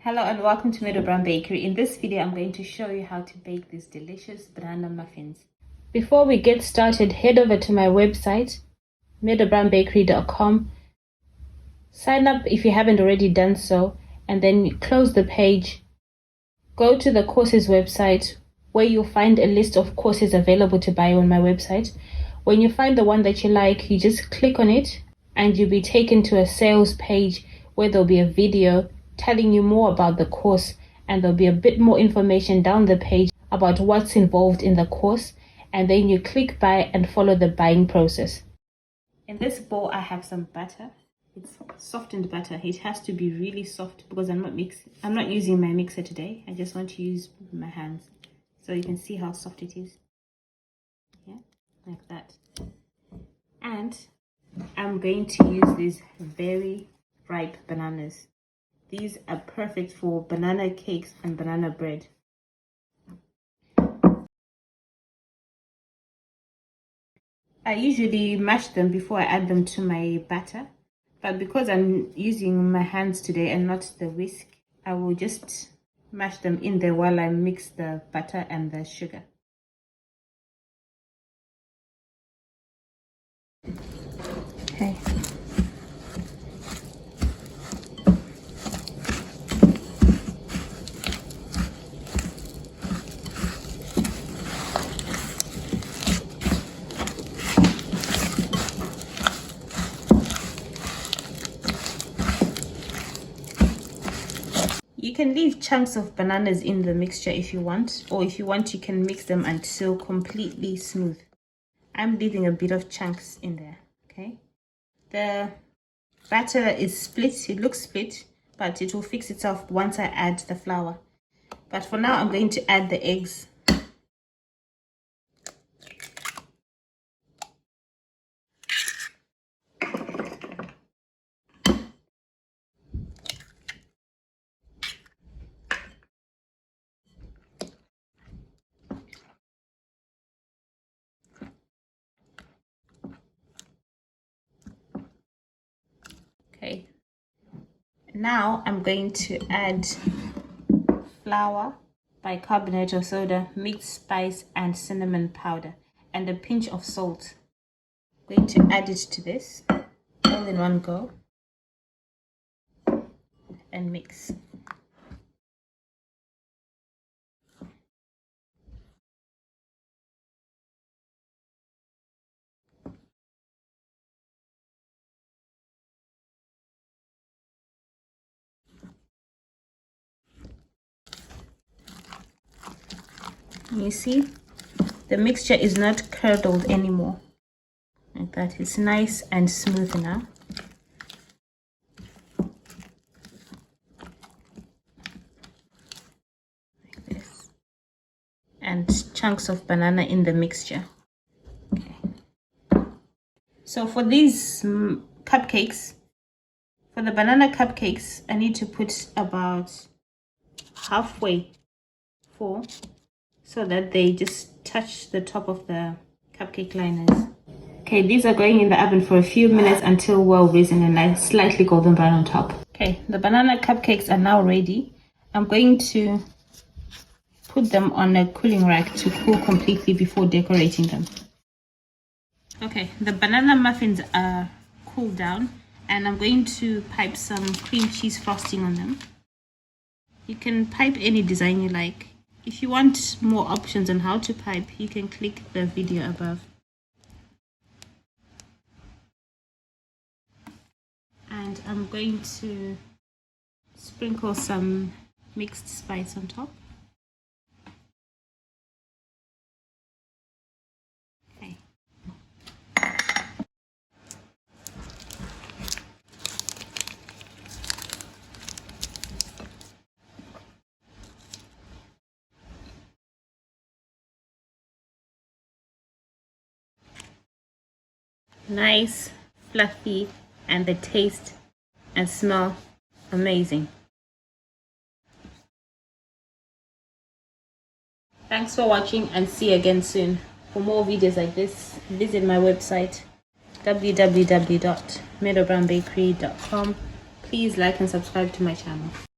Hello and welcome to Meadow Bakery. In this video, I'm going to show you how to bake these delicious banana muffins. Before we get started, head over to my website, meadowbakery.com. Sign up if you haven't already done so, and then close the page. Go to the courses website where you'll find a list of courses available to buy on my website. When you find the one that you like, you just click on it and you'll be taken to a sales page where there'll be a video telling you more about the course, and there'll be a bit more information down the page about what's involved in the course, and then you click buy and follow the buying process. In this bowl I have some butter. It's softened butter. It has to be really soft because I'm not using my mixer today. I just want to use my hands, so you can see how soft it is. Yeah, like that. And I'm going to use these very ripe bananas. These are perfect for banana cakes and banana bread. I usually mash them before I add them to my batter, but because I'm using my hands today and not the whisk, I will just mash them in there while I mix the butter and the sugar. Okay. You can leave chunks of bananas in the mixture if you want, or if you want you can mix them until completely smooth. I'm leaving a bit of chunks in there, okay? The batter is split, it looks split, but it will fix itself once I add the flour. But for now, I'm going to add the eggs. Okay, now I'm going to add flour, bicarbonate of soda, mixed spice and cinnamon powder, and a pinch of salt. I'm going to add it to this all in one go and mix. You see, the mixture is not curdled anymore. Like that, it's nice and smooth now. Like this. And chunks of banana in the mixture. Okay. So for these cupcakes, for the banana cupcakes, I need to put about halfway full, so that they just touch the top of the cupcake liners. Okay, these are going in the oven for a few minutes until well risen and nice, slightly golden brown on top. Okay, the banana cupcakes are now ready. I'm going to put them on a cooling rack to cool completely before decorating them. Okay, the banana muffins are cooled down, and I'm going to pipe some cream cheese frosting on them. You can pipe any design you like. If you want more options on how to pipe, you can click the video above. And I'm going to sprinkle some mixed spice on top. Okay. Nice, fluffy, and the taste and smell amazing. Thanks for watching, and see you again soon. For more videos like this, visit my website www.meadowbakery.com. Please like and subscribe to my channel.